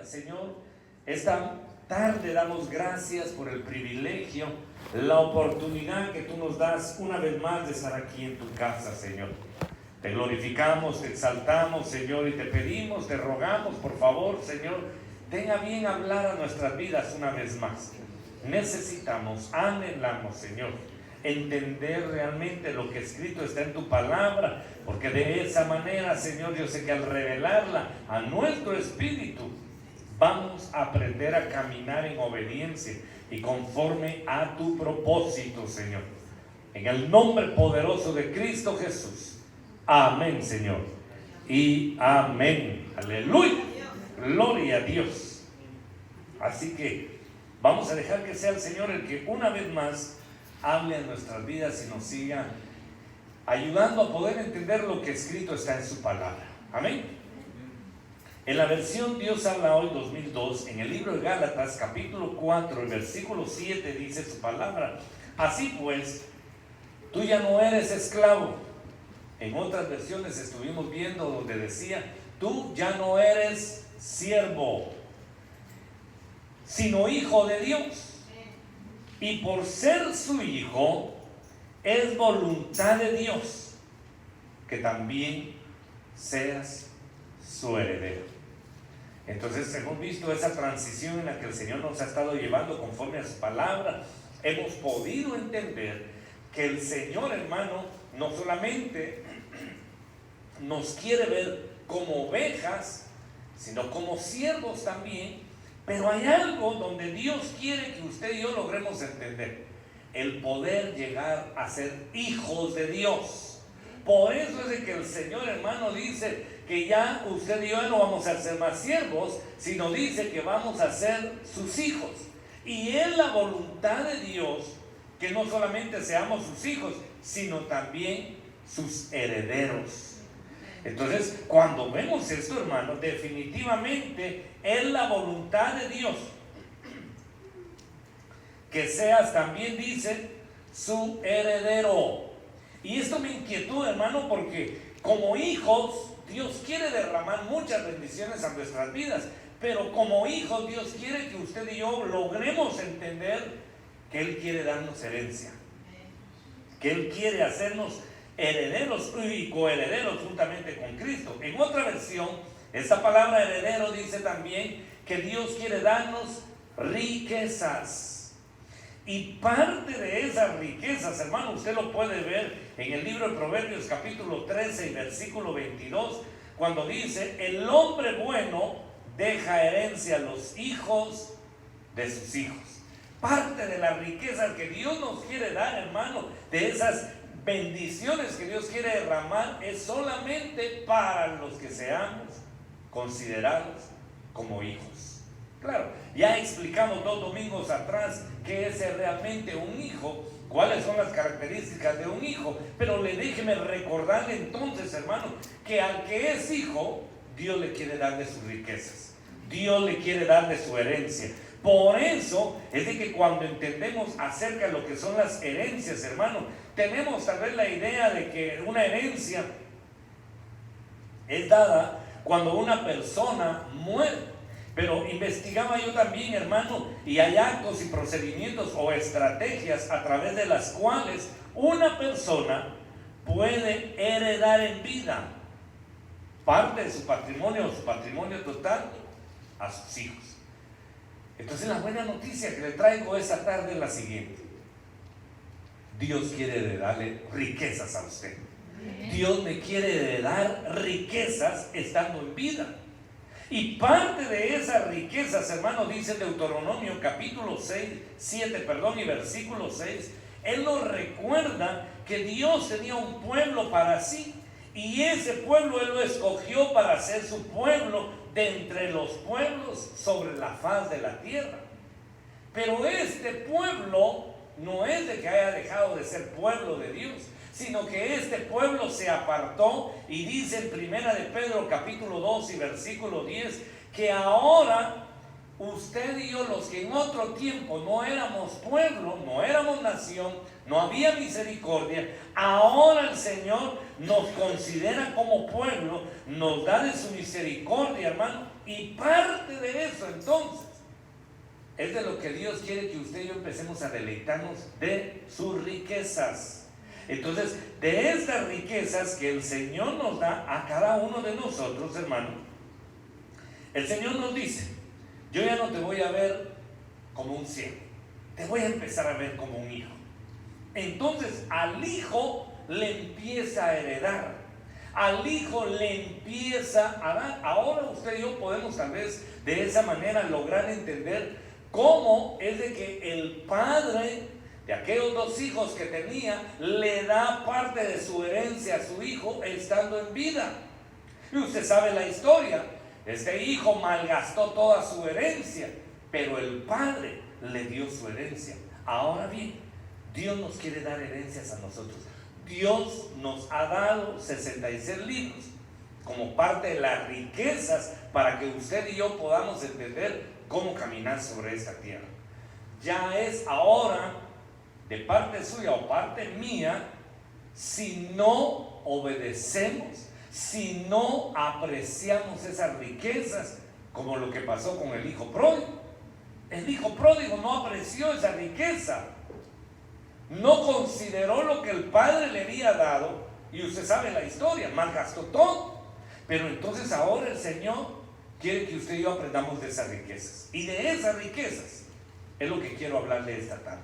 Aleluya, Señor. Esta tarde damos gracias por el privilegio, la oportunidad que tú nos das una vez más de estar aquí en tu casa, Señor. Te glorificamos, te exaltamos, Señor, y te pedimos, te rogamos, por favor, Señor, tenga bien hablar a nuestras vidas una vez más. Necesitamos, anhelamos, Señor, entender realmente lo que escrito está en tu palabra, porque de esa manera, Señor, yo sé que al revelarla a nuestro espíritu, vamos a aprender a caminar en obediencia y conforme a tu propósito, Señor. En el nombre poderoso de Cristo Jesús. Amén, Señor. Y amén. Aleluya. Gloria a Dios. Así que vamos a dejar que sea el Señor el que una vez más hable en nuestras vidas y nos siga ayudando a poder entender lo que escrito está en su palabra. Amén. En la versión Dios habla hoy 2002, en el libro de Gálatas capítulo 4, el versículo 7 dice su palabra: así pues, tú ya no eres esclavo. En otras versiones estuvimos viendo donde decía: tú ya no eres siervo, sino hijo de Dios. Y por ser su hijo, es voluntad de Dios que también seas su heredero. Entonces hemos visto esa transición en la que el Señor nos ha estado llevando conforme a su palabra. Hemos podido entender que el Señor, hermano, no solamente nos quiere ver como ovejas, sino como siervos también. Pero hay algo donde Dios quiere que usted y yo logremos entender: el poder llegar a ser hijos de Dios. Por eso es de que el Señor, hermano, dice que ya usted y yo no vamos a ser más siervos, sino dice que vamos a ser sus hijos. Y es la voluntad de Dios que no solamente seamos sus hijos, sino también sus herederos. Entonces, cuando vemos esto, hermano, definitivamente es la voluntad de Dios que seas también, dice, su heredero. Y esto me inquietó, hermano, porque como hijos Dios quiere derramar muchas bendiciones a nuestras vidas, pero como hijos Dios quiere que usted y yo logremos entender que Él quiere darnos herencia, que Él quiere hacernos herederos y coherederos juntamente con Cristo. En otra versión, esta palabra heredero dice también que Dios quiere darnos riquezas. Y parte de esas riquezas, hermano, usted lo puede ver en el libro de Proverbios capítulo 13 y versículo 22, cuando dice: el hombre bueno deja herencia a los hijos de sus hijos. Parte de la riqueza que Dios nos quiere dar, hermano, de esas bendiciones que Dios quiere derramar, es solamente para los que seamos considerados como hijos. Claro, ya explicamos 2 domingos atrás qué es realmente un hijo, cuáles son las características de un hijo, pero déjeme recordarle entonces, hermano, que al que es hijo, Dios le quiere dar de sus riquezas, Dios le quiere dar de su herencia. Por eso es de que cuando entendemos acerca de lo que son las herencias, hermano, tenemos tal vez la idea de que una herencia es dada cuando una persona muere. Pero investigaba yo también, hermano, y hay actos y procedimientos o estrategias a través de las cuales una persona puede heredar en vida parte de su patrimonio o su patrimonio total a sus hijos. Entonces la buena noticia que le traigo esta tarde es la siguiente: Dios quiere darle riquezas a usted. Dios me quiere dar riquezas estando en vida. Y parte de esas riquezas, hermano, dice Deuteronomio capítulo 7 y versículo 6, Él nos recuerda que Dios tenía un pueblo para sí, y ese pueblo Él lo escogió para ser su pueblo de entre los pueblos sobre la faz de la tierra. Pero este pueblo no es de que haya dejado de ser pueblo de Dios, sino que este pueblo se apartó, y dice en Primera de Pedro capítulo 2 y versículo 10, que ahora usted y yo, los que en otro tiempo no éramos pueblo, no éramos nación, no había misericordia, ahora el Señor nos considera como pueblo, nos da de su misericordia, hermano, Y parte de eso entonces es de lo que Dios quiere que usted y yo empecemos a deleitarnos de sus riquezas. Entonces, de estas riquezas que el Señor nos da a cada uno de nosotros, hermano, el Señor nos dice: yo ya no te voy a ver como un siervo, te voy a empezar a ver como un hijo. Entonces al hijo le empieza a heredar, al hijo le empieza a dar. Ahora usted y yo podemos tal vez de esa manera lograr entender cómo es de que el padre de aquellos dos hijos que tenía le da parte de su herencia a su hijo estando en vida. Y usted sabe la historia. Este hijo malgastó toda su herencia, pero el padre le dio su herencia. Ahora bien, Dios nos quiere dar herencias a nosotros. Dios nos ha dado 66 libros como parte de las riquezas para que usted y yo podamos entender cómo caminar sobre esta tierra. Ya es ahora de parte suya o parte mía, si no obedecemos, si no apreciamos esas riquezas, como lo que pasó con el hijo pródigo. El hijo pródigo no apreció esa riqueza, no consideró lo que el padre le había dado, y usted sabe la historia, malgastó todo. Pero entonces ahora el Señor quiere que usted y yo aprendamos de esas riquezas, y de esas riquezas es lo que quiero hablarle esta tarde.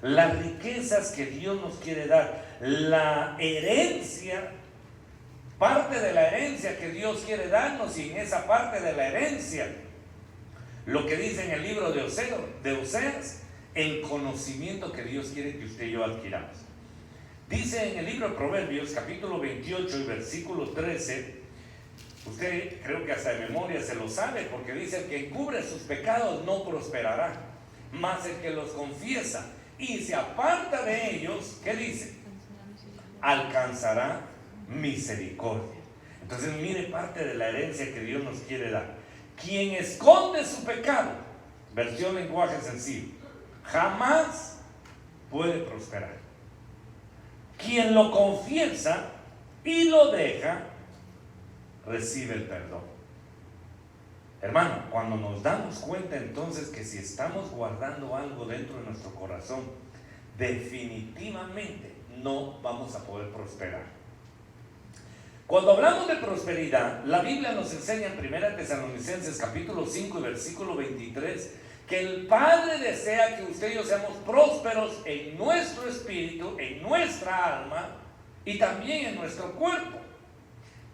Las riquezas que Dios nos quiere dar, la herencia, parte de la herencia que Dios quiere darnos, y en esa parte de la herencia, lo que dice en el libro de Oseas, el conocimiento que Dios quiere que usted y yo adquiramos. Dice en el libro de Proverbios, capítulo 28 y versículo 13, usted creo que hasta de memoria se lo sabe, porque dice: el que encubre sus pecados no prosperará, mas el que los confiesa y se aparta de ellos, ¿qué dice? Alcanzará misericordia. Entonces mire parte de la herencia que Dios nos quiere dar. Quien esconde su pecado, versión lenguaje sencillo, jamás puede prosperar. Quien lo confiesa y lo deja, recibe el perdón. Hermano, cuando nos damos cuenta entonces que si estamos guardando algo dentro de nuestro corazón, definitivamente no vamos a poder prosperar. Cuando hablamos de prosperidad, la Biblia nos enseña en 1 Tesalonicenses capítulo 5 y versículo 23 que el Padre desea que usted y yo seamos prósperos en nuestro espíritu, en nuestra alma y también en nuestro cuerpo.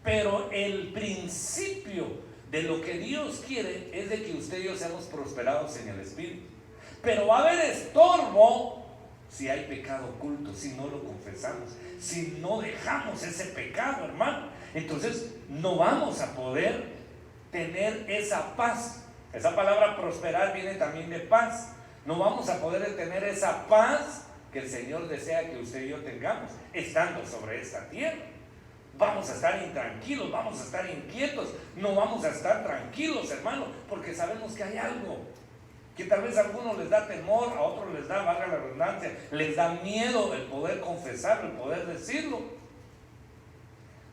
Pero el principio de lo que Dios quiere es de que usted y yo seamos prosperados en el espíritu. Pero va a haber estorbo si hay pecado oculto, si no lo confesamos, si no dejamos ese pecado, hermano. Entonces no vamos a poder tener esa paz. Esa palabra prosperar viene también de paz. No vamos a poder tener esa paz que el Señor desea que usted y yo tengamos estando sobre esta tierra. Vamos a estar intranquilos, vamos a estar inquietos, no vamos a estar tranquilos, hermano, porque sabemos que hay algo que tal vez a algunos les da temor, a otros les da, valga la redundancia, les da miedo el poder confesarlo, el poder decirlo,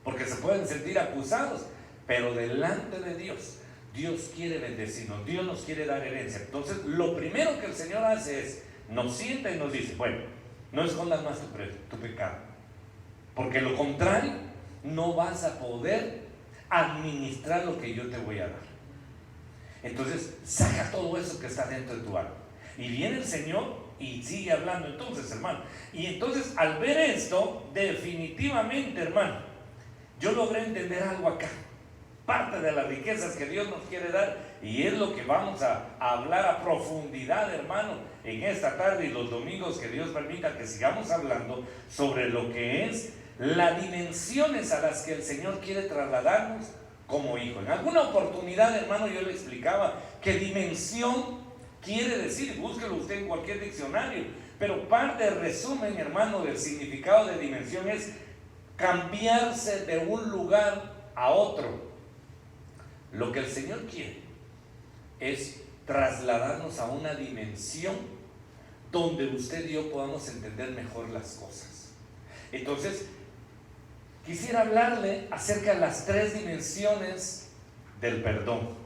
porque se pueden sentir acusados. Pero delante de Dios, Dios quiere bendecirnos, Dios nos quiere dar herencia. Entonces lo primero que el Señor hace es, nos sienta y nos dice: bueno, no escondas más tu pecado, porque lo contrario, no vas a poder administrar lo que yo te voy a dar. Entonces saca todo eso que está dentro de tu alma. Y viene el Señor y sigue hablando entonces, hermano. Y entonces al ver esto, definitivamente, hermano, yo logré entender algo acá, parte de las riquezas que Dios nos quiere dar, y es lo que vamos a hablar a profundidad, hermano, en esta tarde y los domingos que Dios permita que sigamos hablando sobre lo que es las dimensiones a las que el Señor quiere trasladarnos como hijo. En alguna oportunidad, hermano, yo le explicaba que dimensión quiere decir, búsquelo usted en cualquier diccionario, pero parte del resumen, hermano, del significado de dimensión es cambiarse de un lugar a otro. Lo que el Señor quiere es trasladarnos a una dimensión donde usted y yo podamos entender mejor las cosas. Entonces, quisiera hablarle acerca de las tres dimensiones del perdón.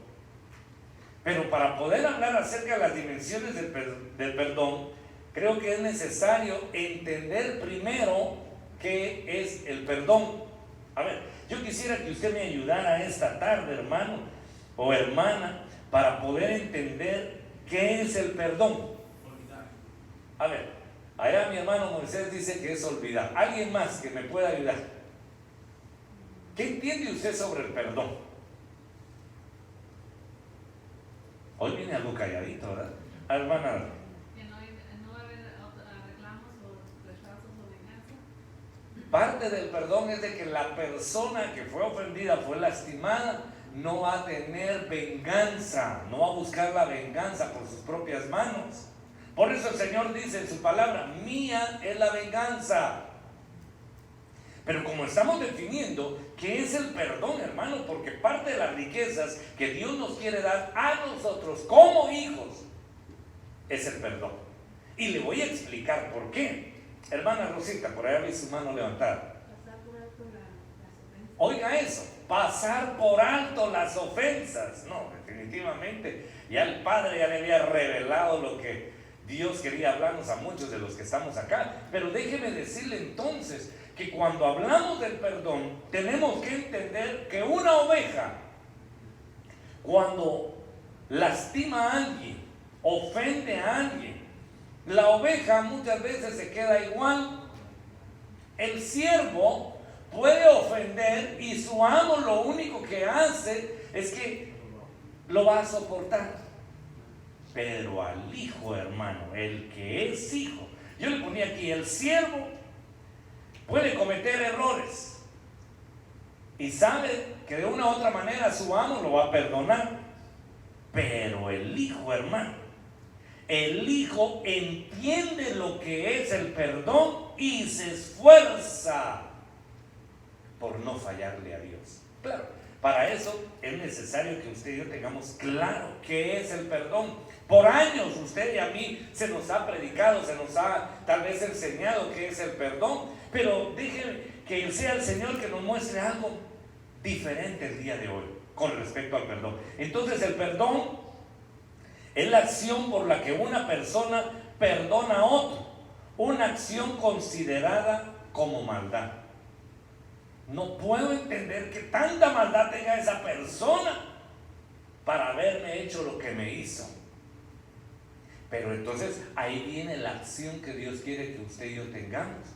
Pero para poder hablar acerca de las dimensiones del perdón, creo que es necesario entender primero qué es el perdón. A ver, yo quisiera que usted me ayudara esta tarde, hermano o hermana, para poder entender qué es el perdón. A ver, allá mi hermano Moisés dice que es olvidar. ¿Alguien más que me pueda ayudar? ¿Qué entiende usted sobre el perdón? Hoy viene algo calladito, ¿verdad? Hermana. Que no va a haber reclamos o rechazos o venganza. Parte del perdón es de que la persona que fue ofendida, fue lastimada, no va a tener venganza, no va a buscar la venganza por sus propias manos. Por eso el Señor dice en su palabra: mía es la venganza. Pero como estamos definiendo qué es el perdón, hermano, porque parte de las riquezas que Dios nos quiere dar a nosotros como hijos es el perdón. Y le voy a explicar por qué. Hermana Rosita, por ahí vi su mano levantada. Pasar por alto las ofensas. Oiga eso, pasar por alto las ofensas. No, definitivamente, ya el Padre ya le había revelado lo que Dios quería hablarnos a muchos de los que estamos acá. Pero déjeme decirle entonces que cuando hablamos del perdón, tenemos que entender que una oveja, cuando lastima a alguien, ofende a alguien, la oveja muchas veces se queda igual. El siervo puede ofender y su amo lo único que hace es que lo va a soportar. Pero al hijo, hermano, el que es hijo, yo le ponía aquí: el siervo puede cometer errores y sabe que de una u otra manera su amo lo va a perdonar. Pero el hijo, hermano, el hijo entiende lo que es el perdón y se esfuerza por no fallarle a Dios. Claro, para eso es necesario que usted y yo tengamos claro qué es el perdón. Por años usted y a mí se nos ha predicado, se nos ha tal vez enseñado qué es el perdón, pero déjeme que sea el Señor que nos muestre algo diferente el día de hoy con respecto al perdón. Entonces el perdón es la acción por la que una persona perdona a otro, una acción considerada como maldad. No puedo entender que tanta maldad tenga esa persona para haberme hecho lo que me hizo. Pero entonces ahí viene la acción que Dios quiere que usted y yo tengamos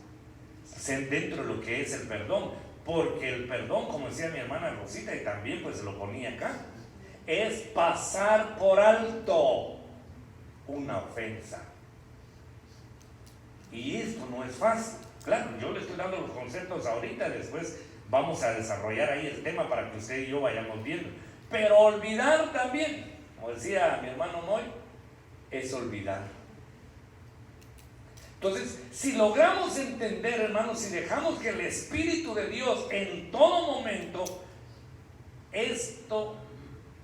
dentro de lo que es el perdón. Porque el perdón, como decía mi hermana Rosita, y también pues lo ponía acá, es pasar por alto una ofensa. Y esto no es fácil. Claro, yo le estoy dando los conceptos ahorita, después vamos a desarrollar ahí el tema para que usted y yo vayamos viendo. Pero olvidar también, como decía mi hermano Noy, es olvidar. Entonces, si logramos entender, hermanos, si dejamos que el Espíritu de Dios en todo momento esto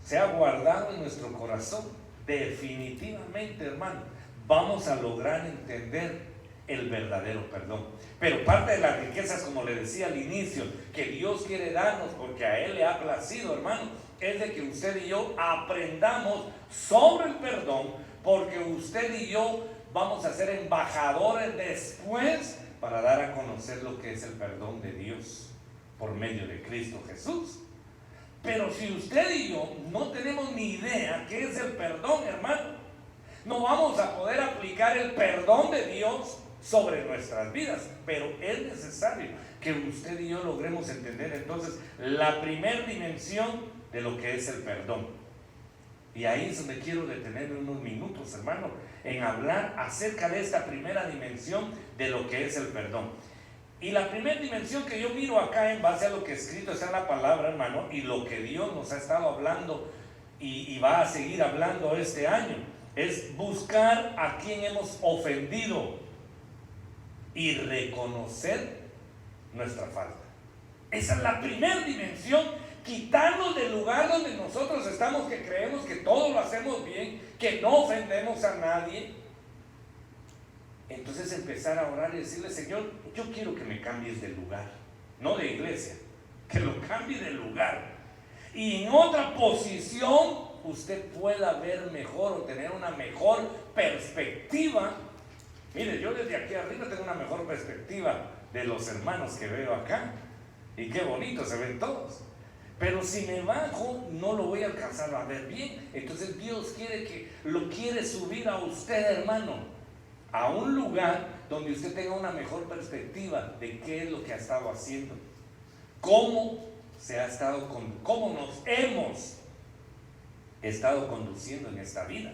sea guardado en nuestro corazón, definitivamente, hermano, vamos a lograr entender el verdadero perdón. Pero parte de las riquezas, como le decía al inicio, que Dios quiere darnos, porque a Él le ha placido, hermano, es de que usted y yo aprendamos sobre el perdón, porque usted y yo vamos a ser embajadores después para dar a conocer lo que es el perdón de Dios por medio de Cristo Jesús. Pero si usted y yo no tenemos ni idea qué es el perdón, hermano, no vamos a poder aplicar el perdón de Dios sobre nuestras vidas. Pero es necesario que usted y yo logremos entender entonces la primera dimensión de lo que es el perdón. Y ahí es donde quiero detenerme unos minutos, hermano, en hablar acerca de esta primera dimensión de lo que es el perdón. Y la primera dimensión que yo miro acá, en base a lo que escrito está en la palabra, hermano, y lo que Dios nos ha estado hablando y va a seguir hablando este año, es buscar a quien hemos ofendido y reconocer nuestra falta. Esa es la primera dimensión. Quitarnos del lugar donde nosotros estamos, que creemos que todo lo hacemos bien, que no ofendemos a nadie. Entonces empezar a orar y decirle: Señor, yo quiero que me cambies de lugar, no de iglesia, que lo cambie de lugar y en otra posición usted pueda ver mejor o tener una mejor perspectiva. Mire, yo desde aquí arriba tengo una mejor perspectiva de los hermanos que veo acá. Y qué bonito se ven todos. Pero si me bajo, no lo voy a alcanzar a ver bien. Entonces Dios lo quiere subir a usted, hermano, a un lugar donde usted tenga una mejor perspectiva de qué es lo que ha estado haciendo, cómo nos hemos estado conduciendo en esta vida.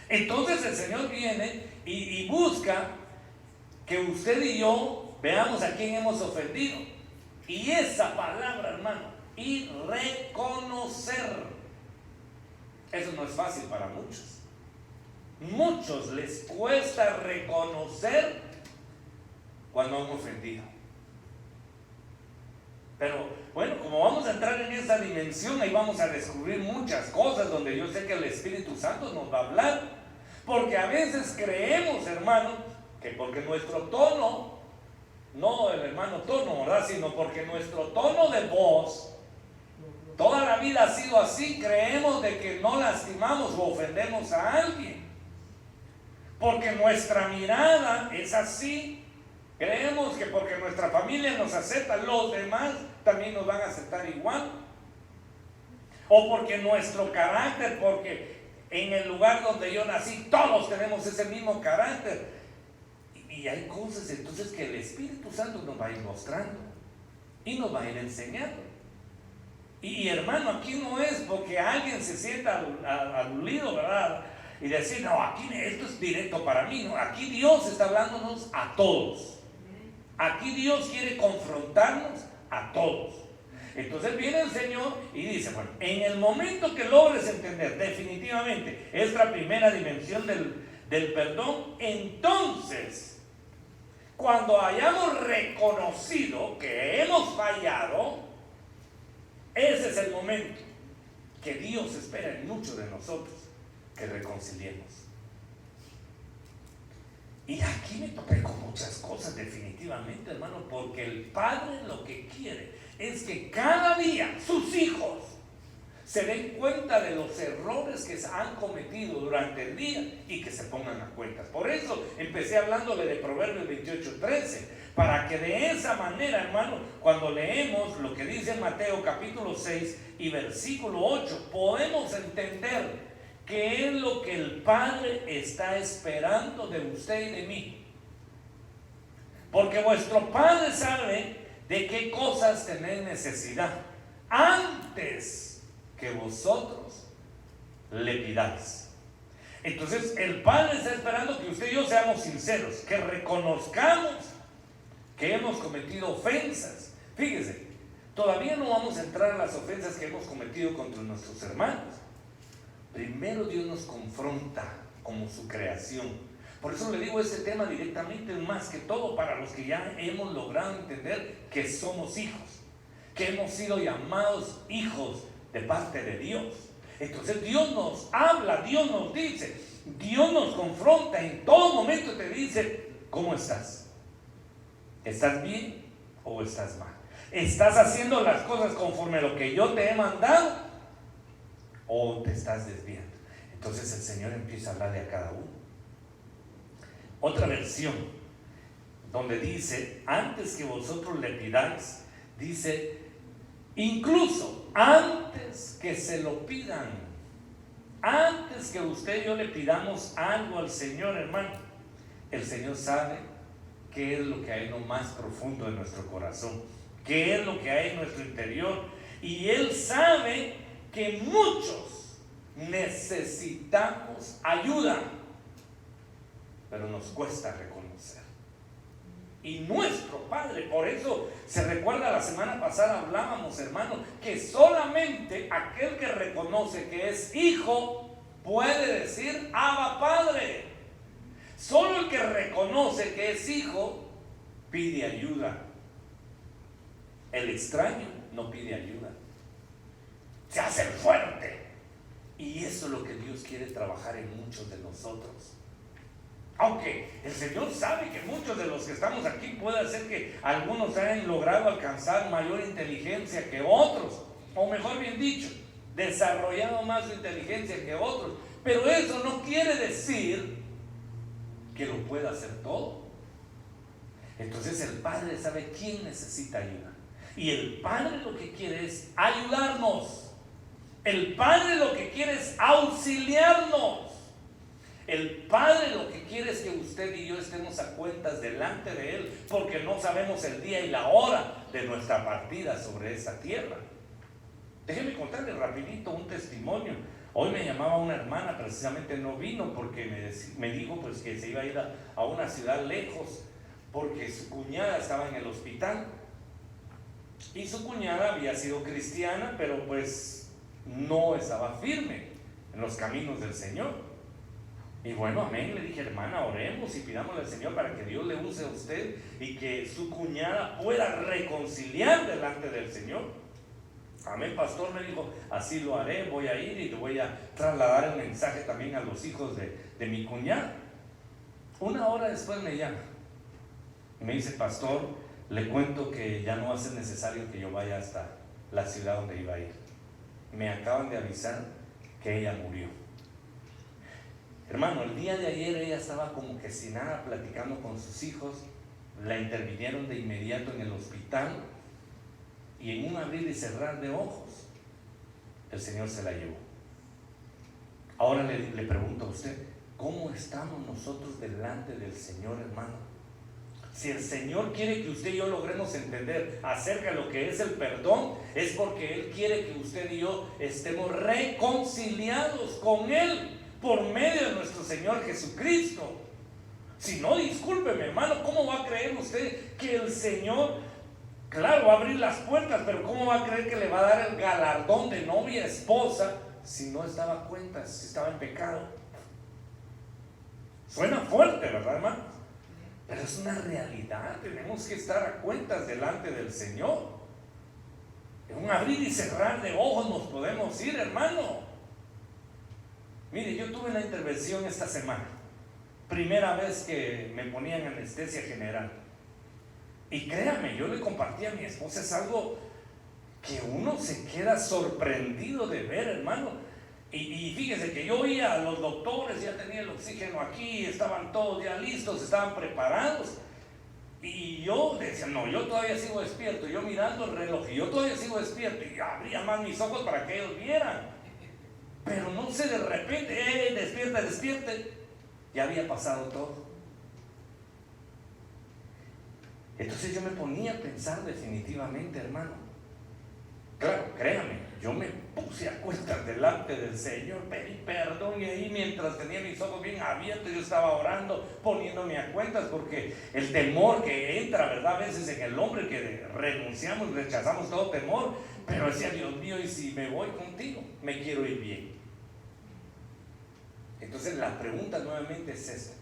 Entonces el Señor viene y busca que usted y yo veamos a quién hemos ofendido. Y esa palabra, hermano, y reconocer, eso no es fácil para muchos. Muchos les cuesta reconocer cuando han ofendido. Pero bueno, como vamos a entrar en esa dimensión, ahí vamos a descubrir muchas cosas donde yo sé que el Espíritu Santo nos va a hablar. Porque a veces creemos, hermano, que porque nuestro tono, no el hermano tono, ¿verdad? Sino porque nuestro tono de voz toda la vida ha sido así, creemos de que no lastimamos o ofendemos a alguien. Porque nuestra mirada es así. Creemos que porque nuestra familia nos acepta, los demás también nos van a aceptar igual. O porque nuestro carácter, porque en el lugar donde yo nací todos tenemos ese mismo carácter. Y hay cosas entonces que el Espíritu Santo nos va a ir mostrando y nos va a ir enseñando. Y hermano, aquí no es porque alguien se sienta aludido, ¿verdad? Y decir, no, aquí esto es directo para mí, ¿no? Aquí Dios está hablándonos a todos. Aquí Dios quiere confrontarnos a todos. Entonces viene el Señor y dice, bueno, en el momento que logres entender definitivamente esta primera dimensión del perdón, entonces, cuando hayamos reconocido que hemos fallado, ese es el momento que Dios espera en muchos de nosotros, que reconciliemos. Y aquí me topé con muchas cosas definitivamente, hermano, porque el Padre lo que quiere es que cada día sus hijos se den cuenta de los errores que se han cometido durante el día y que se pongan a cuentas. Por eso empecé hablándole de Proverbios 28:13, para que de esa manera, hermano, cuando leemos lo que dice Mateo capítulo 6 y versículo 8, podemos entender qué es lo que el Padre está esperando de usted y de mí. Porque vuestro Padre sabe de qué cosas tenéis necesidad antes que vosotros le pidáis. Entonces el Padre está esperando que usted y yo seamos sinceros, que reconozcamos que hemos cometido ofensas. Fíjese, todavía no vamos a entrar a las ofensas que hemos cometido contra nuestros hermanos. Primero Dios nos confronta como su creación. Por eso le digo este tema directamente, más que todo para los que ya hemos logrado entender que somos hijos, que hemos sido llamados hijos de parte de Dios. Entonces Dios nos habla, Dios nos dice, Dios nos confronta en todo momento, te dice, ¿cómo estás? ¿Estás bien o estás mal? ¿Estás haciendo las cosas conforme a lo que yo te he mandado o te estás desviando? Entonces el Señor empieza a hablarle a cada uno. Otra versión donde dice, antes que vosotros le pidáis, dice, incluso antes que se lo pidan, antes que usted y yo le pidamos algo al Señor, hermano, el Señor sabe qué es lo que hay en lo más profundo de nuestro corazón, qué es lo que hay en nuestro interior, y Él sabe que muchos necesitamos ayuda, pero nos cuesta reconocer. Y nuestro Padre, por eso se recuerda, la semana pasada hablábamos, hermano, que solamente aquel que reconoce que es hijo puede decir Abba Padre. Solo el que reconoce que es hijo pide ayuda. El extraño no pide ayuda, se hace fuerte. Y eso es lo que Dios quiere trabajar en muchos de nosotros. Aunque el Señor sabe que muchos de los que estamos aquí puede ser que algunos hayan logrado alcanzar mayor inteligencia que otros, o mejor bien dicho, desarrollado más su inteligencia que otros, pero eso no quiere decir que lo pueda hacer todo. Entonces el Padre sabe quién necesita ayuda, y el Padre lo que quiere es ayudarnos. El Padre lo que quiere es auxiliarnos. El Padre lo que quiere es que usted y yo estemos a cuentas delante de Él, porque no sabemos el día y la hora de nuestra partida sobre esta tierra. Déjeme contarle rapidito un testimonio. Hoy me llamaba una hermana, precisamente no vino porque me dijo pues que se iba a ir a una ciudad lejos, porque su cuñada estaba en el hospital. Y su cuñada había sido cristiana, pero pues no estaba firme en los caminos del Señor. Y bueno, amén, le dije, hermana, oremos y pidámosle al Señor para que Dios le use a usted y que su cuñada pueda reconciliar delante del Señor. Amén, pastor, me dijo, así lo haré, voy a ir y le voy a trasladar el mensaje también a los hijos de mi cuñada. Una hora después me llama y me dice, pastor, le cuento que ya no va a ser necesario que yo vaya hasta la ciudad donde iba a ir. Me acaban de avisar que ella murió. Hermano, el día de ayer ella estaba como que sin nada platicando con sus hijos, la intervinieron de inmediato en el hospital y en un abrir y cerrar de ojos el Señor se la llevó. Ahora le pregunto a usted, ¿cómo estamos nosotros delante del Señor, hermano? Si el Señor quiere que usted y yo logremos entender acerca de lo que es el perdón, es porque Él quiere que usted y yo estemos reconciliados con Él por medio de nuestro Señor Jesucristo. Si no, discúlpeme, hermano, ¿cómo va a creer usted que el Señor, claro, va a abrir las puertas, pero cómo va a creer que le va a dar el galardón de novia, esposa, si no estaba a cuentas, si estaba en pecado? Suena fuerte, ¿verdad, hermano? Pero es una realidad. Tenemos que estar a cuentas delante del Señor. En un abrir y cerrar de ojos nos podemos ir, hermano. Mire, yo tuve una intervención esta semana, primera vez que me ponían anestesia general, y créame, yo le compartí a mi esposa, es algo que uno se queda sorprendido de ver, hermano. Y fíjese que yo oía a los doctores, ya tenía el oxígeno aquí, estaban todos ya listos, estaban preparados, y yo decía, no, yo todavía sigo despierto, yo mirando el reloj, y yo todavía sigo despierto, y abría más mis ojos para que ellos vieran. Pero no sé, de repente, despierte, ya había pasado todo. Entonces yo me ponía a pensar definitivamente, hermano. Claro, créame, yo me puse a cuentas delante del Señor, pedí perdón, y ahí mientras tenía mis ojos bien abiertos, yo estaba orando, poniéndome a cuentas, porque el temor que entra, ¿verdad? A veces en el hombre, que renunciamos, rechazamos todo temor, pero decía, Dios mío, y si me voy contigo, me quiero ir bien. Entonces la pregunta nuevamente es esta: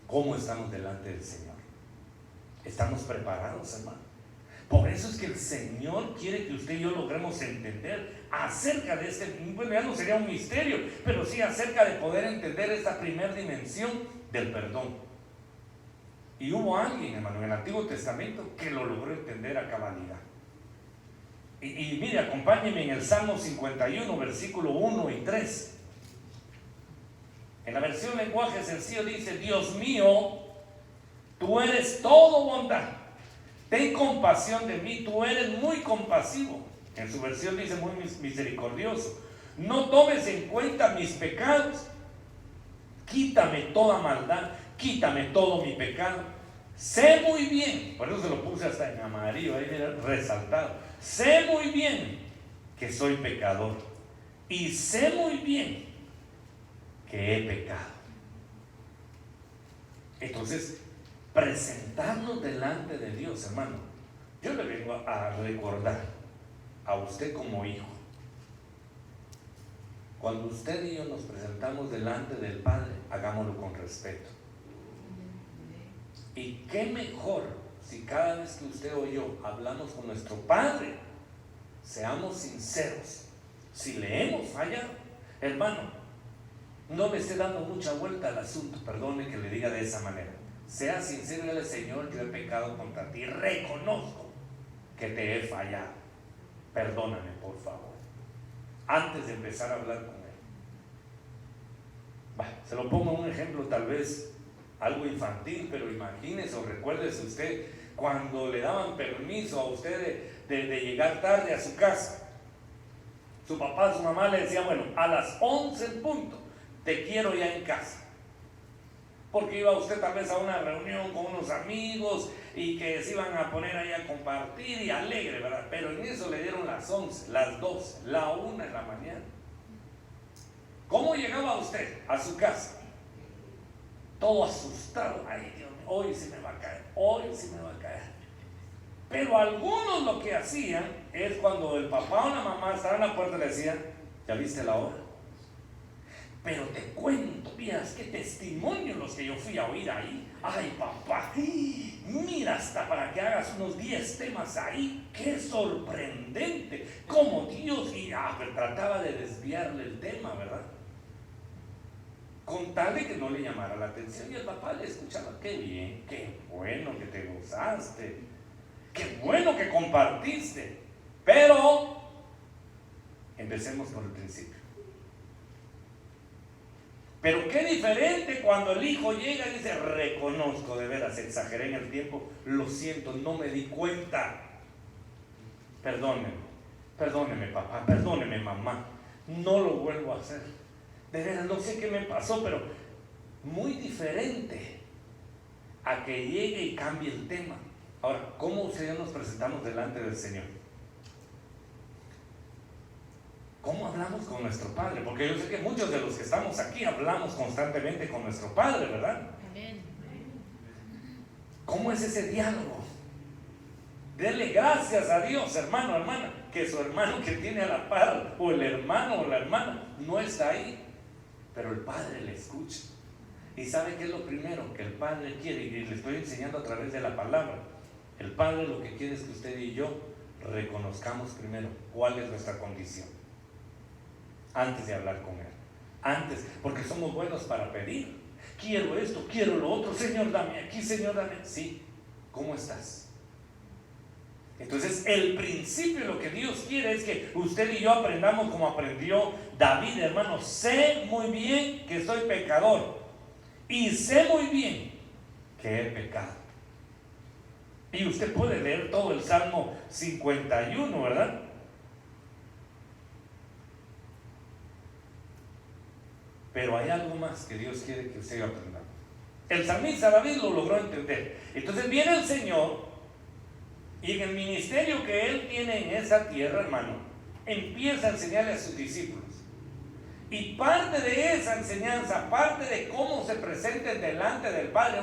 ¿cómo estamos delante del Señor? ¿Estamos preparados, hermano? Por eso es que el Señor quiere que usted y yo logremos entender acerca de este, bueno, ya no sería un misterio, pero sí acerca de poder entender esta primera dimensión del perdón. Y hubo alguien, hermano, en el Antiguo Testamento que lo logró entender a cabalidad. Y mire, acompáñeme en el Salmo 51, versículo 1 y 3. En la versión lenguaje sencillo dice: Dios mío, tú eres todo bondad, ten compasión de mí, tú eres muy compasivo. En su versión dice muy misericordioso. No tomes en cuenta mis pecados, quítame toda maldad, quítame todo mi pecado. Sé muy bien, por eso se lo puse hasta en amarillo, ahí mira, resaltado. Sé muy bien que soy pecador y sé muy bien que he pecado. Entonces, presentarnos delante de Dios, hermano, yo le vengo a recordar a usted como hijo, cuando usted y yo nos presentamos delante del Padre, hagámoslo con respeto. Y qué mejor si cada vez que usted o yo hablamos con nuestro Padre, seamos sinceros. Si le hemos fallado, hermano, no me esté dando mucha vuelta al asunto, perdone que le diga de esa manera. Sea sincero y dile: Señor, yo he pecado contra ti, reconozco que te he fallado, perdóname por favor. antes de empezar a hablar con él. Se lo pongo un ejemplo tal vez algo infantil, pero imagínese o recuérdese usted cuando le daban permiso a usted de llegar tarde a su casa. Su papá, su mamá le decía, bueno, a las 11 en punto, te quiero ya en casa. Porque iba usted tal vez a una reunión con unos amigos y que se iban a poner ahí a compartir y alegre, ¿verdad? Pero en eso le dieron las 11, las 12, la 1 de la mañana. ¿Cómo llegaba usted a su casa? Todo asustado. Ay, Dios mío, hoy sí me va a caer, hoy sí me va a caer. Pero algunos lo que hacían es cuando el papá o la mamá estaban en la puerta le decían, ¿ya viste la hora? Pero te cuento, miras qué testimonio los que yo fui a oír ahí. Ay, papá, mira, hasta para que hagas unos 10 temas ahí. Qué sorprendente. Como Dios, pero trataba de desviarle el tema, ¿verdad? Con tal de que no le llamara la atención. Y el papá le escuchaba, qué bien, qué bueno que te gozaste, qué bueno que compartiste. Pero empecemos por el principio. Pero qué diferente cuando el hijo llega y dice, reconozco, de veras, exageré en el tiempo, lo siento, no me di cuenta. Perdóneme papá, perdóneme mamá, no lo vuelvo a hacer. De veras, no sé qué me pasó, pero muy diferente a que llegue y cambie el tema. Ahora, ¿cómo usted y yo nos presentamos delante del Señor? ¿Cómo hablamos con nuestro Padre? Porque yo sé que muchos de los que estamos aquí hablamos constantemente con nuestro Padre, ¿verdad? Amén. ¿Cómo es ese diálogo? Dele gracias a Dios, hermano, hermana, que su hermano que tiene a la par, o el hermano o la hermana, no está ahí, pero el Padre le escucha. ¿Y sabe qué es lo primero que el Padre quiere? Y le estoy enseñando a través de la palabra. El Padre lo que quiere es que usted y yo reconozcamos primero cuál es nuestra condición antes de hablar con Él. Antes, porque somos buenos para pedir. Quiero esto, quiero lo otro. Señor, dame aquí, Señor, dame. Sí, ¿cómo estás? Entonces, el principio, lo que Dios quiere es que usted y yo aprendamos como aprendió David, hermano. Sé muy bien que soy pecador y sé muy bien que he pecado. Y usted puede leer todo el Salmo 51, ¿verdad? Pero hay algo más que Dios quiere que usted y yo aprendamos. El salmista David lo logró entender. Entonces viene el Señor y en el ministerio que Él tiene en esa tierra, hermano, empieza a enseñarle a sus discípulos. Y parte de esa enseñanza, parte de cómo se presenten delante del Padre,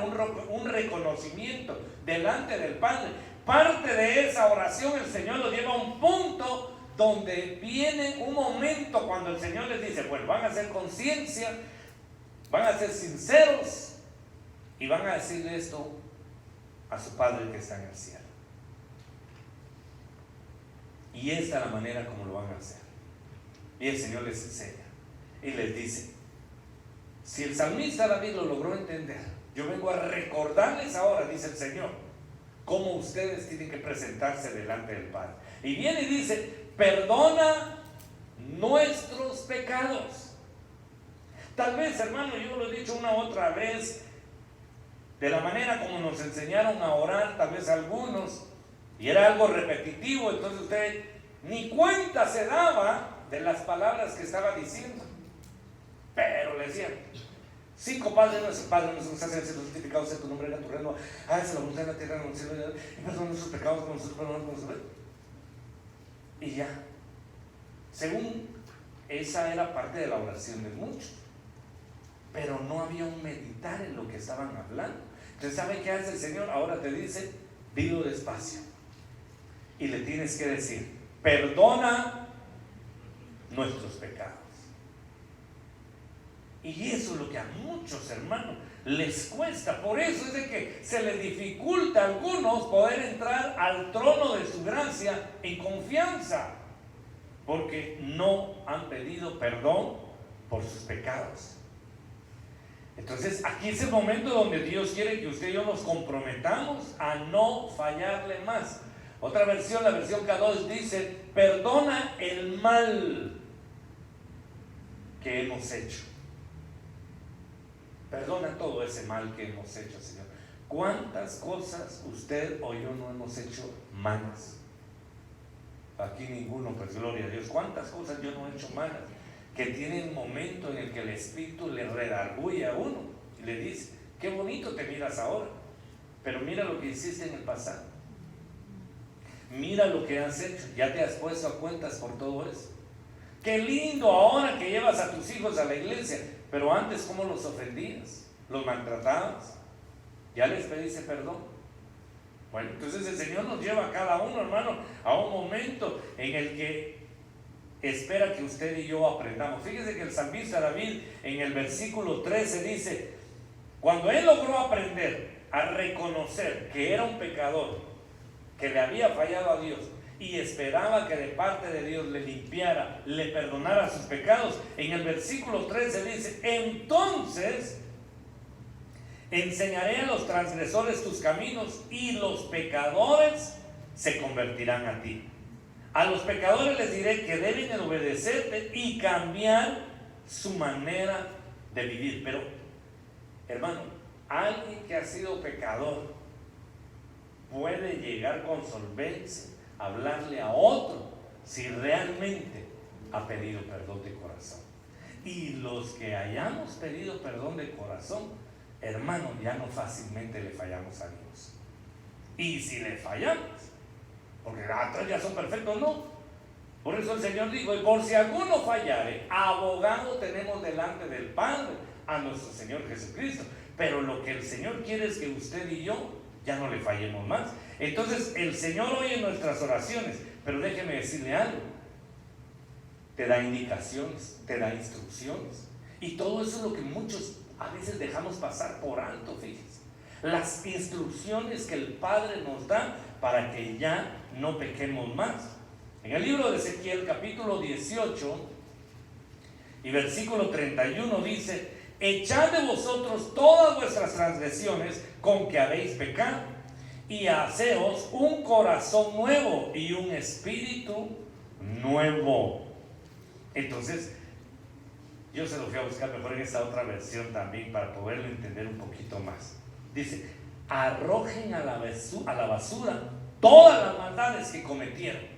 un reconocimiento delante del Padre, parte de esa oración el Señor lo lleva a un punto donde viene un momento cuando el Señor les dice, bueno, van a hacer conciencia, van a ser sinceros y van a decirle esto a su Padre que está en el cielo. Y esta es la manera como lo van a hacer. Y el Señor les enseña y les dice, si el salmista David lo logró entender, yo vengo a recordarles ahora, dice el Señor, cómo ustedes tienen que presentarse delante del Padre. Y viene y dice, perdona nuestros pecados. Tal vez, hermano, yo lo he dicho una otra vez, de la manera como nos enseñaron a orar, tal vez algunos, y era algo repetitivo, entonces usted ni cuenta se daba de las palabras que estaba diciendo. Pero le decían, 5 Padre nuestro que estás en el cielo, santificado sea tu nombre, venga tu reino, hágase la voluntad en la tierra como en el cielo, y perdona nuestros pecados como nosotros perdonamos a nuestros. Y ya, según esa era parte de la oración de muchos, pero no había un meditar en lo que estaban hablando. Entonces, ¿sabe qué hace el Señor? Ahora te dice, dilo despacio y le tienes que decir, perdona nuestros pecados. Y eso es lo que a muchos hermanos les cuesta. Por eso es de que se les dificulta a algunos poder entrar al trono de su gracia en confianza, porque no han pedido perdón por sus pecados. Entonces aquí es el momento donde Dios quiere que usted y yo nos comprometamos a no fallarle más. Otra versión, la versión K2 dice, perdona el mal que hemos hecho. Perdona todo ese mal que hemos hecho, Señor. ¿Cuántas cosas usted o yo no hemos hecho malas? Aquí ninguno, pues gloria a Dios. ¿Cuántas cosas yo no he hecho malas? Que tiene un momento en el que el Espíritu le redarguye a uno y le dice: qué bonito te miras ahora, pero mira lo que hiciste en el pasado. Mira lo que has hecho. Ya te has puesto a cuentas por todo eso. Qué lindo ahora que llevas a tus hijos a la iglesia, pero antes ¿cómo los ofendías? ¿Los maltratabas? ¿Ya les pediste perdón? Bueno, entonces el Señor nos lleva a cada uno, hermano, a un momento en el que espera que usted y yo aprendamos. Fíjese que el salmista David en el versículo 13 dice: cuando él logró aprender a reconocer que era un pecador, que le había fallado a Dios y esperaba que de parte de Dios le limpiara, le perdonara sus pecados, en el versículo 13 dice: entonces enseñaré a los transgresores tus caminos y los pecadores se convertirán a ti. A los pecadores les diré que deben obedecerte y cambiar su manera de vivir. Pero, hermano, alguien que ha sido pecador puede llegar con solvencia a hablarle a otro si realmente ha pedido perdón de corazón. Y los que hayamos pedido perdón de corazón, hermano, ya no fácilmente le fallamos a Dios. Y si le fallamos, porque atrás ya son perfectos, no. Por eso el Señor dijo: y por si alguno fallare, abogado tenemos delante del Padre, a nuestro Señor Jesucristo. Pero lo que el Señor quiere es que usted y yo ya no le fallemos más. Entonces el Señor oye nuestras oraciones, pero déjeme decirle algo: te da indicaciones, te da instrucciones, y todo eso es lo que muchos a veces dejamos pasar por alto. Fíjense, las instrucciones que el Padre nos da para que ya no pequemos más. En el libro de Ezequiel capítulo 18 y versículo 31 dice: echad de vosotros todas vuestras transgresiones con que habéis pecado, y haceos un corazón nuevo y un espíritu nuevo. Entonces, yo se lo fui a buscar mejor en esta otra versión también para poderlo entender un poquito más. Dice: arrojen a la basura todas las maldades que cometieron.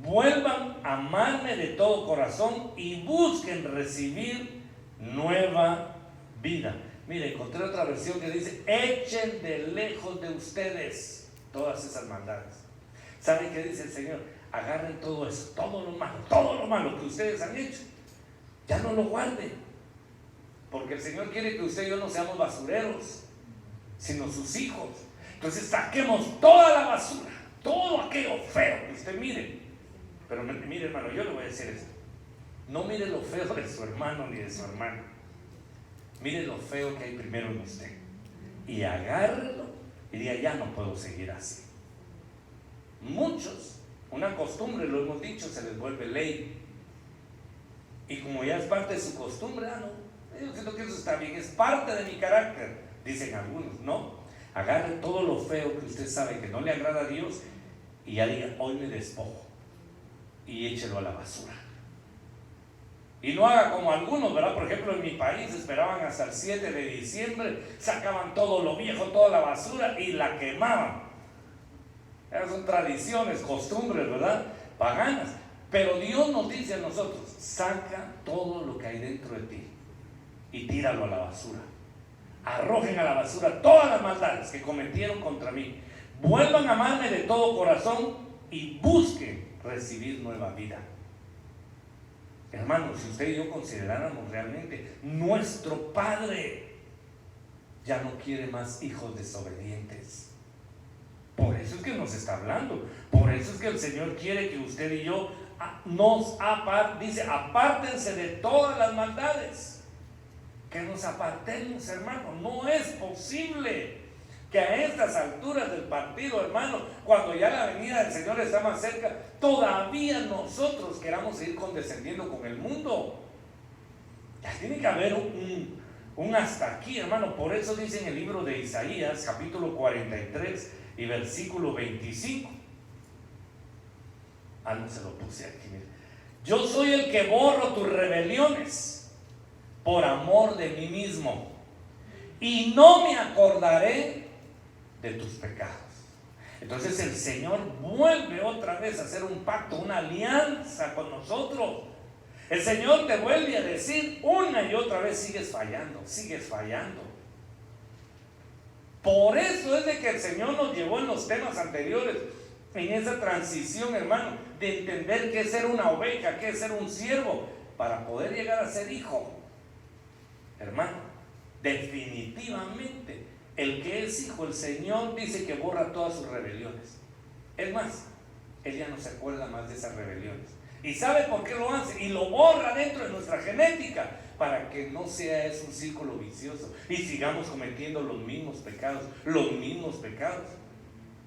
Vuelvan a amarme de todo corazón y busquen recibir nueva vida. Mire, encontré otra versión que dice: echen de lejos de ustedes todas esas maldades. ¿Saben qué dice el Señor? Agarren todo eso, todo lo malo que ustedes han hecho, ya no lo guarden, porque el Señor quiere que usted y yo no seamos basureros, sino sus hijos. Entonces saquemos toda la basura, todo aquello feo que usted mire. Pero mire, hermano, yo le voy a decir esto: no mire lo feo de su hermano ni de su hermana, mire lo feo que hay primero en usted y agárrelo y diga: ya no puedo seguir así. Muchos, una costumbre, lo hemos dicho, se les vuelve ley, y como ya es parte de su costumbre, no, yo siento que eso está bien, es parte de mi carácter, dicen algunos. No, agarre todo lo feo que usted sabe que no le agrada a Dios y ya diga: hoy me despojo, y échelo a la basura. Y no haga como algunos, ¿verdad? Por ejemplo, en mi país esperaban hasta el 7 de diciembre, sacaban todo lo viejo, toda la basura y la quemaban. Esas son tradiciones, costumbres, ¿verdad? Paganas. Pero Dios nos dice a nosotros: saca todo lo que hay dentro de ti y tíralo a la basura. Arrojen a la basura todas las maldades que cometieron contra mí. Vuelvan a amarme de todo corazón y busquen recibir nueva vida. Hermanos, si usted y yo consideráramos realmente, nuestro Padre ya no quiere más hijos desobedientes. Por eso es que nos está hablando. Por eso es que el Señor quiere que usted y yo dice: apártense de todas las maldades. Que nos apartemos, hermano. No es posible que a estas alturas del partido, hermano, cuando ya la venida del Señor está más cerca, todavía nosotros queramos seguir condescendiendo con el mundo. Ya tiene que haber un hasta aquí, hermano. Por eso dice en el libro de Isaías, capítulo 43 y versículo 25. No se lo puse aquí, mire. Yo soy el que borro tus rebeliones por amor de mí mismo, y no me acordaré de tus pecados. Entonces el Señor vuelve otra vez a hacer un pacto, una alianza con nosotros. El Señor te vuelve a decir una y otra vez: sigues fallando, sigues fallando. Por eso es de que el Señor nos llevó en los temas anteriores, en esa transición, hermano, de entender qué es ser una oveja, qué es ser un siervo, para poder llegar a ser hijo. Hermano, definitivamente el que es hijo, el Señor dice que borra todas sus rebeliones. Es más, Él ya no se acuerda más de esas rebeliones. ¿Y sabe por qué lo hace? Y lo borra dentro de nuestra genética, para que no sea eso un círculo vicioso y sigamos cometiendo los mismos pecados.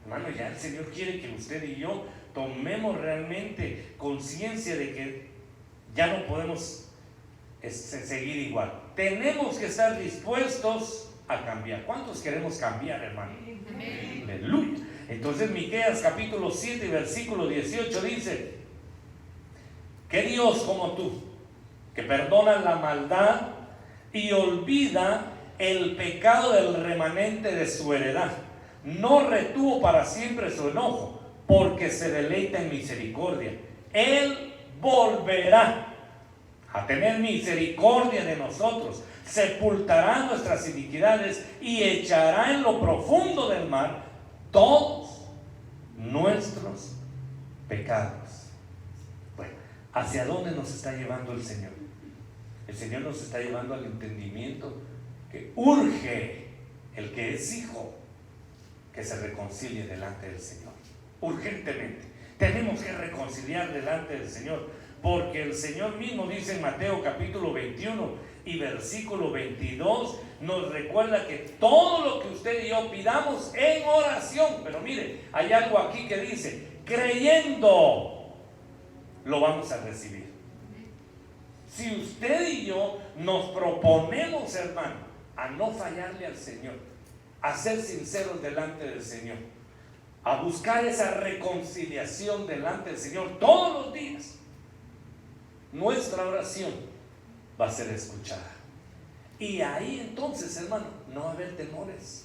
Hermano, ya el Señor quiere que usted y yo tomemos realmente conciencia de que ya no podemos seguir igual. Tenemos que estar dispuestos a cambiar. ¿Cuántos queremos cambiar, hermano? Amén. Aleluya. Entonces Miqueas capítulo 7 y versículo 18 dice: ¿qué Dios como tú, que perdona la maldad y olvida el pecado del remanente de su heredad? No retuvo para siempre su enojo, porque se deleita en misericordia. Él volverá a tener misericordia de nosotros, sepultará nuestras iniquidades y echará en lo profundo del mar todos nuestros pecados. Bueno, ¿hacia dónde nos está llevando el Señor? El Señor nos está llevando al entendimiento que urge el que es hijo que se reconcilie delante del Señor. Urgentemente tenemos que reconciliar delante del Señor, porque el Señor mismo dice en Mateo capítulo 21 y versículo 22, nos recuerda que todo lo que usted y yo pidamos en oración, pero mire, hay algo aquí que dice: creyendo lo vamos a recibir. Si usted y yo nos proponemos, hermano, a no fallarle al Señor, a ser sinceros delante del Señor, a buscar esa reconciliación delante del Señor todos los días, nuestra oración va a ser escuchada. Y ahí entonces, hermano, no va a haber temores.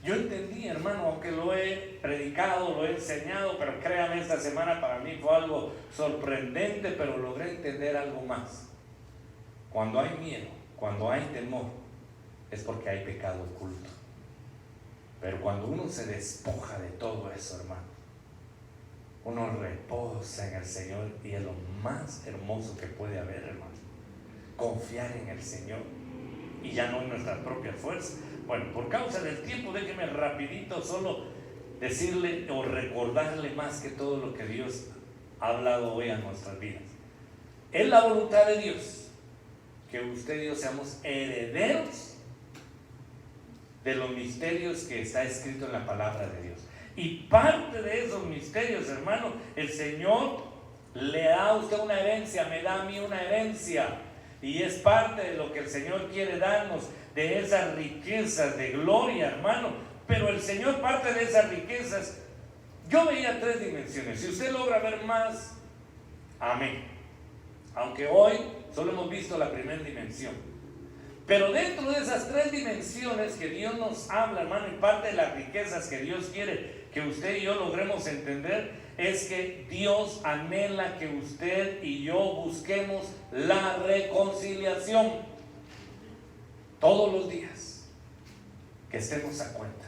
Yo entendí, hermano, aunque lo he predicado, lo he enseñado, pero créame, esta semana para mí fue algo sorprendente, pero logré entender algo más. Cuando hay miedo, cuando hay temor, es porque hay pecado oculto. Pero cuando uno se despoja de todo eso, hermano, uno reposa en el Señor, y es lo más hermoso que puede haber, hermano. Confiar en el Señor y ya no en nuestra propia fuerza. Bueno, por causa del tiempo, déjeme rapidito solo decirle o recordarle más que todo lo que Dios ha hablado hoy a nuestras vidas. Es la voluntad de Dios que usted y yo seamos herederos de los misterios que está escrito en la palabra de Dios. Y parte de esos misterios, hermano, el Señor le da a usted una herencia, me da a mí una herencia, y es parte de lo que el Señor quiere darnos, de esas riquezas de gloria, hermano. Pero el Señor, parte de esas riquezas, yo veía 3 dimensiones. Si usted logra ver más, amén. Aunque hoy solo hemos visto la primera dimensión, pero dentro de esas 3 dimensiones que Dios nos habla, hermano, y parte de las riquezas que Dios quiere que usted y yo logremos entender, es que Dios anhela que usted y yo busquemos la reconciliación todos los días, que estemos a cuentas,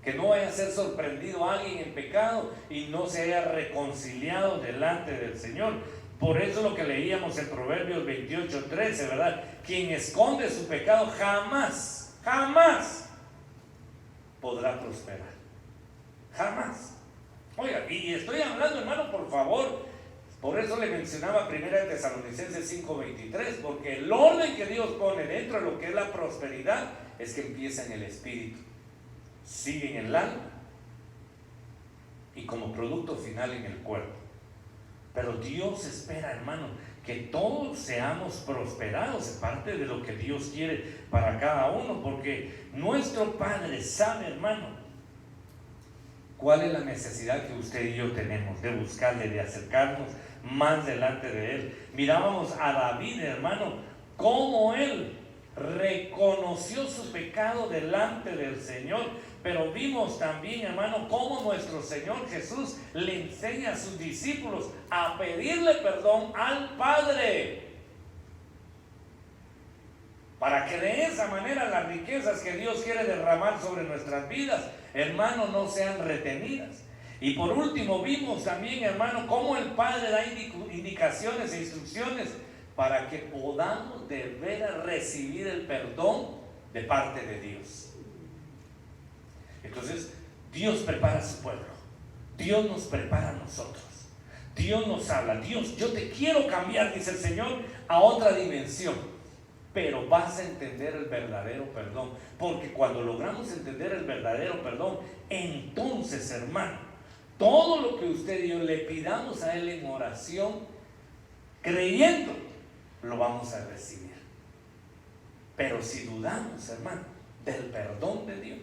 que no vaya a ser sorprendido alguien en pecado y no se haya reconciliado delante del Señor. Por eso lo que leíamos en Proverbios 28:13, ¿verdad? Quien esconde su pecado jamás podrá prosperar. Jamás. Oiga, y estoy hablando, hermano, por favor, por eso le mencionaba 1 Tesalonicenses 5:23, porque el orden que Dios pone dentro de lo que es la prosperidad es que empieza en el espíritu, sigue en el alma y como producto final en el cuerpo. Pero Dios espera, hermano, que todos seamos prosperados, es parte de lo que Dios quiere para cada uno, porque nuestro Padre sabe, hermano, ¿Cuál es la necesidad que usted y yo tenemos de buscarle, de acercarnos más delante de Él? Mirábamos a David, hermano, cómo él reconoció su pecado delante del Señor, pero vimos también, hermano, cómo nuestro Señor Jesús le enseña a sus discípulos a pedirle perdón al Padre, para que de esa manera las riquezas que Dios quiere derramar sobre nuestras vidas, hermano, no sean retenidas. Y por último vimos también, hermano, cómo el Padre da indicaciones e instrucciones para que podamos de veras recibir el perdón de parte de Dios. Entonces, Dios prepara a su pueblo, Dios nos prepara a nosotros, Dios nos habla. Dios, yo te quiero cambiar, dice el Señor, a otra dimensión, pero vas a entender el verdadero perdón, porque cuando logramos entender el verdadero perdón, entonces, hermano, todo lo que usted y yo le pidamos a Él en oración, creyendo, lo vamos a recibir. Pero si dudamos, hermano, del perdón de Dios,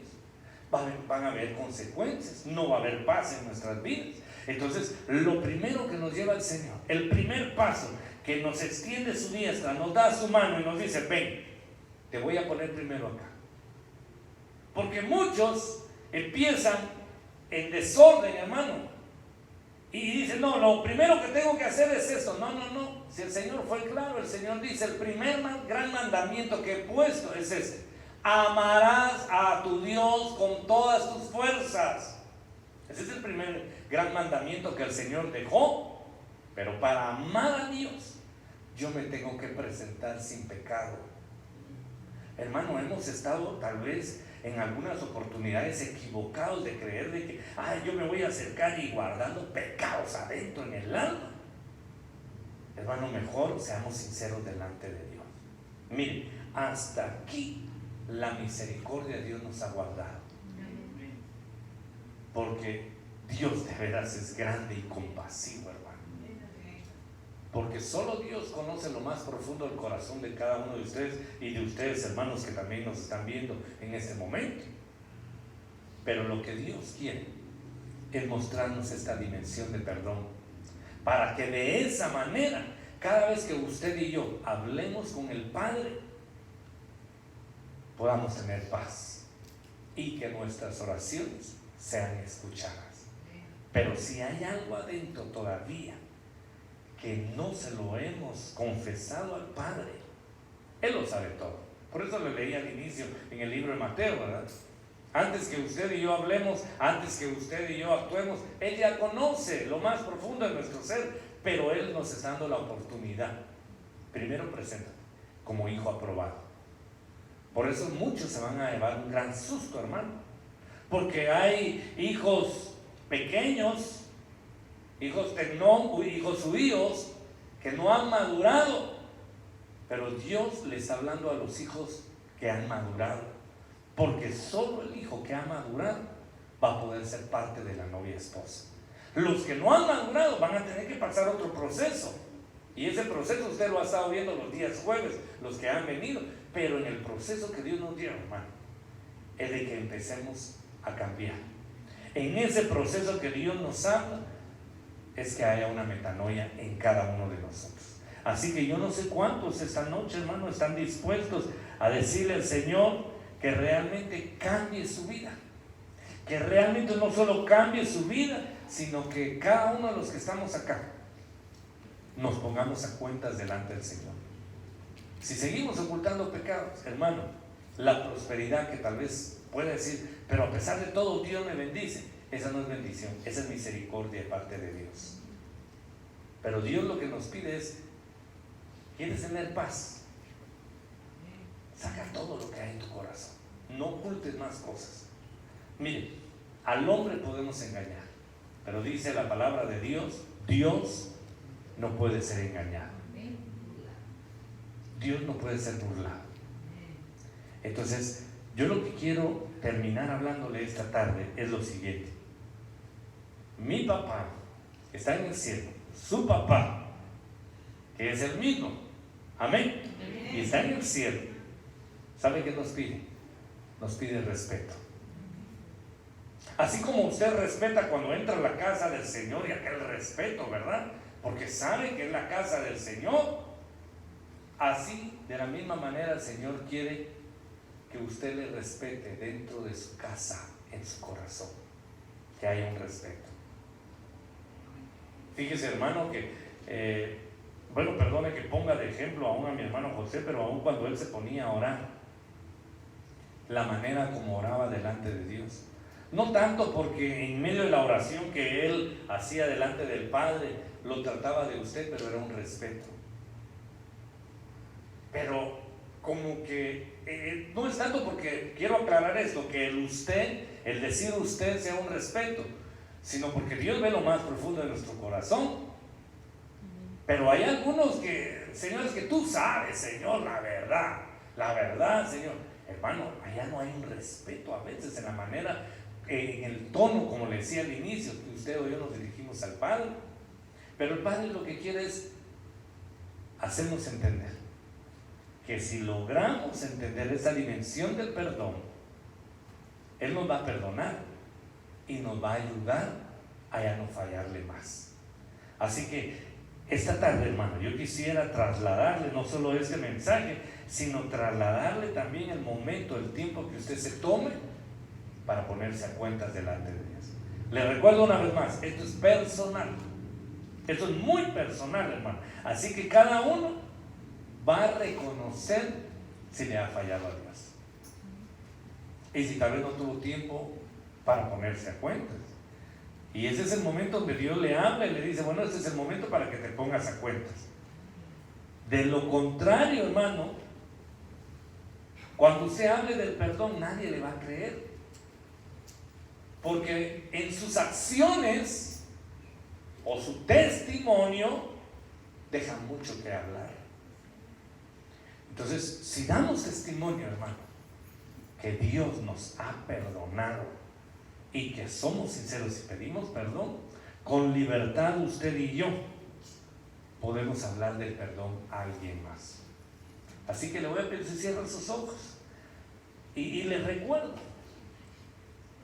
van a haber consecuencias, no va a haber paz en nuestras vidas. Entonces, lo primero que nos lleva el Señor, el primer paso, que nos extiende su diestra, nos da su mano y nos dice: ven, te voy a poner primero acá. Porque muchos empiezan en desorden, hermano, y dicen: no, lo primero que tengo que hacer es esto. No, si el Señor fue claro, el Señor dice: el primer gran mandamiento que he puesto es este: amarás a tu Dios con todas tus fuerzas. Ese es el primer gran mandamiento que el Señor dejó. Pero para amar a Dios, yo me tengo que presentar sin pecado. Hermano, hemos estado tal vez en algunas oportunidades equivocados de creer de que yo me voy a acercar y guardando pecados adentro en el alma. Hermano, mejor seamos sinceros delante de Dios. Mire, hasta aquí la misericordia de Dios nos ha guardado, porque Dios de veras es grande y compasivo, hermano. Porque solo Dios conoce lo más profundo del corazón de cada uno de ustedes y de ustedes, hermanos, que también nos están viendo en este momento. Pero lo que Dios quiere es mostrarnos esta dimensión de perdón, para que de esa manera, cada vez que usted y yo hablemos con el Padre, podamos tener paz y que nuestras oraciones sean escuchadas. Pero si hay algo adentro todavía que no se lo hemos confesado al Padre, Él lo sabe todo. Por eso le leí al inicio en el libro de Mateo, ¿verdad? Antes que usted y yo hablemos, antes que usted y yo actuemos, Él ya conoce lo más profundo de nuestro ser, pero Él nos está dando la oportunidad. Primero, preséntate como hijo aprobado. Por eso muchos se van a llevar un gran susto, hermano, porque hay hijos pequeños, hijos judíos que no han madurado, pero Dios le está hablando a los hijos que han madurado, porque solo el hijo que ha madurado va a poder ser parte de la novia esposa. Los que no han madurado van a tener que pasar otro proceso, y ese proceso usted lo ha estado viendo los días jueves, los que han venido, pero en el proceso que Dios nos dio, hermano, es de que empecemos a cambiar. En ese proceso que Dios nos habla, es que haya una metanoia en cada uno de nosotros. Así que yo no sé cuántos esta noche, hermano, están dispuestos a decirle al Señor que realmente cambie su vida, que realmente no solo cambie su vida, sino que cada uno de los que estamos acá nos pongamos a cuentas delante del Señor. Si seguimos ocultando pecados, hermano, la prosperidad que tal vez pueda decir: pero a pesar de todo Dios me bendice, esa no es bendición, esa es misericordia de parte de Dios. Pero Dios lo que nos pide es: ¿quieres tener paz? Saca todo lo que hay en tu corazón, no ocultes más cosas. Mire, al hombre podemos engañar, pero dice la palabra de Dios: Dios no puede ser engañado, Dios no puede ser burlado. Entonces, yo lo que quiero terminar hablándole esta tarde es lo siguiente: mi papá está en el cielo, su papá, que es el mismo, amén, y está en el cielo. ¿Sabe qué nos pide? Nos pide respeto. Así como usted respeta cuando entra a la casa del Señor, y aquel respeto, ¿verdad? Porque sabe que es la casa del Señor. Así, de la misma manera, el Señor quiere que usted le respete dentro de su casa, en su corazón, que haya un respeto. Fíjese, hermano, que bueno, perdone que ponga de ejemplo aún a mi hermano José, pero aún cuando él se ponía a orar, la manera como oraba delante de Dios, no tanto porque en medio de la oración que él hacía delante del Padre lo trataba de usted, pero era un respeto. Pero como que no es tanto, porque quiero aclarar esto, que el decir usted sea un respeto, sino porque Dios ve lo más profundo de nuestro corazón. Pero hay algunos que, señores, que tú sabes, Señor, la verdad, Señor. Hermano, allá no hay un respeto a veces en la manera, en el tono, como le decía al inicio, que usted o yo nos dirigimos al Padre. Pero el Padre lo que quiere es hacernos entender que si logramos entender esa dimensión del perdón, Él nos va a perdonar y nos va a ayudar a ya no fallarle más. Así que esta tarde, hermano, yo quisiera trasladarle no solo este mensaje, sino trasladarle también el momento, el tiempo que usted se tome para ponerse a cuentas delante de Dios. Le recuerdo una vez más, esto es personal, esto es muy personal, hermano. Así que cada uno va a reconocer si le ha fallado a Dios y si tal vez no tuvo tiempo para ponerse a cuentas. Y ese es el momento donde Dios le habla y le dice, bueno, este es el momento para que te pongas a cuentas. De lo contrario, hermano, cuando usted hable del perdón, nadie le va a creer, porque en sus acciones o su testimonio deja mucho que hablar. Entonces, si damos testimonio, hermano, que Dios nos ha perdonado y que somos sinceros y pedimos perdón, con libertad usted y yo podemos hablar del perdón a alguien más. Así que le voy a pedir que cierren sus ojos y le recuerdo,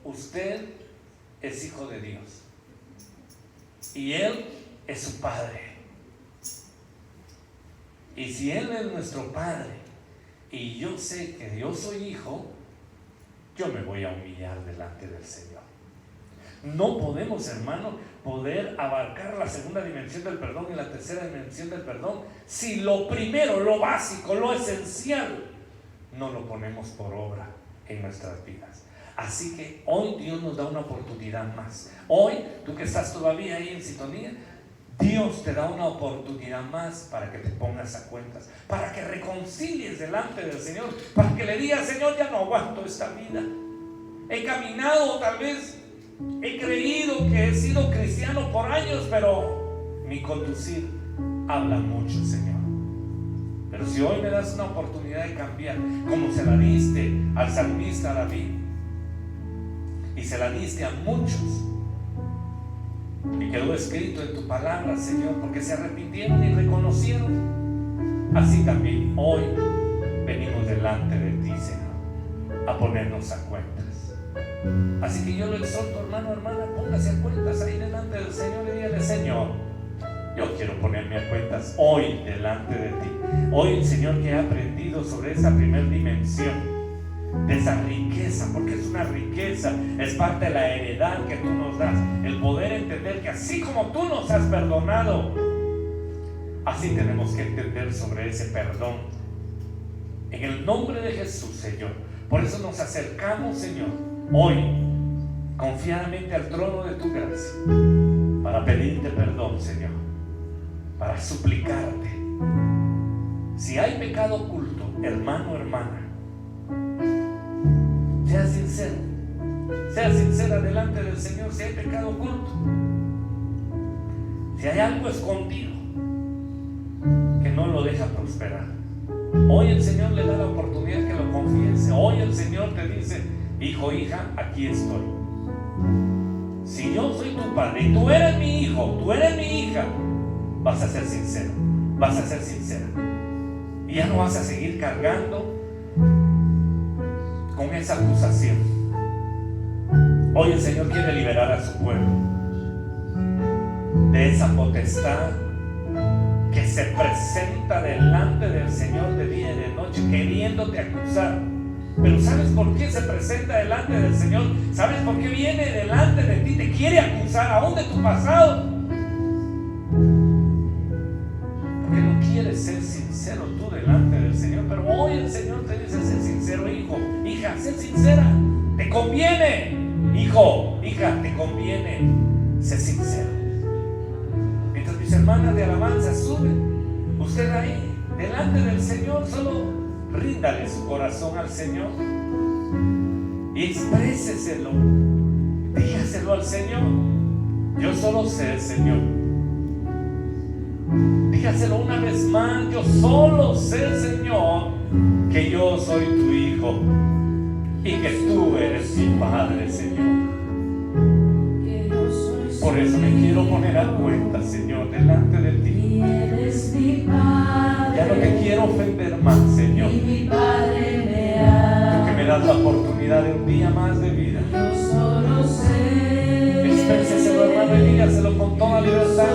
usted es hijo de Dios y Él es su Padre. Y si Él es nuestro Padre y yo sé que yo soy hijo, yo me voy a humillar delante del Señor. No podemos, hermano, poder abarcar la segunda dimensión del perdón y la tercera dimensión del perdón si lo primero, lo básico, lo esencial, no lo ponemos por obra en nuestras vidas. Así que hoy Dios nos da una oportunidad más. Hoy, tú que estás todavía ahí en sintonía, Dios te da una oportunidad más para que te pongas a cuentas, para que reconcilies delante del Señor, para que le digas, Señor, ya no aguanto esta vida. He caminado, tal vez he creído que he sido cristiano por años, pero mi conducir habla mucho, Señor. Pero si hoy me das una oportunidad de cambiar, como se la diste al salmista David, y se la diste a muchos, y quedó escrito en tu palabra, Señor, porque se arrepintieron y reconocieron, así también hoy venimos delante de ti, Señor, a ponernos a cuentas. Así que yo lo exhorto, hermano, hermana, póngase a cuentas ahí delante del Señor y dígale, Señor, yo quiero ponerme a cuentas hoy delante de ti. Hoy el Señor, que ha aprendido sobre esa primera dimensión de esa riqueza, porque es una riqueza, es parte de la heredad que tú nos das, el poder entender que así como tú nos has perdonado, así tenemos que entender sobre ese perdón. En el nombre de Jesús, Señor, por eso nos acercamos, Señor, hoy confiadamente al trono de tu gracia, para pedirte perdón, Señor, para suplicarte. Si hay pecado oculto, hermano, hermana, sea sincera delante del Señor. Si hay pecado oculto, si hay algo escondido que no lo deja prosperar, hoy el Señor le da la oportunidad que lo confiese. Hoy el Señor te dice, hijo, hija, aquí estoy. Si yo soy tu padre y tú eres mi hijo, tú eres mi hija, vas a ser sincero, vas a ser sincera, y ya no vas a seguir cargando con esa acusación. Hoy el Señor quiere liberar a su pueblo de esa potestad que se presenta delante del Señor de día y de noche queriéndote acusar. Pero ¿sabes por qué se presenta delante del Señor? ¿Sabes por qué viene delante de ti? Te quiere acusar aún de tu pasado. Porque no quieres ser sincero tú delante del Señor. Pero hoy el Señor te dice: sé sincero, hijo, hija, sé sincera. Te conviene, hijo, hija, te conviene. Sé sincero. Mientras mis hermanas de alabanza suben, usted ahí delante del Señor solo ríndale su corazón al Señor y expréseselo, dígaselo al Señor: yo solo sé, Señor. Dígaselo una vez más: yo solo sé, Señor, que yo soy tu hijo y que tú eres mi Padre, Señor. Por eso me quiero poner a cuenta, Señor, delante de ti. Ya no te quiero ofender más, Señor. Tú que me das la oportunidad de un día más de vida. Expréseselo, hermano, y dígaselo con toda libertad.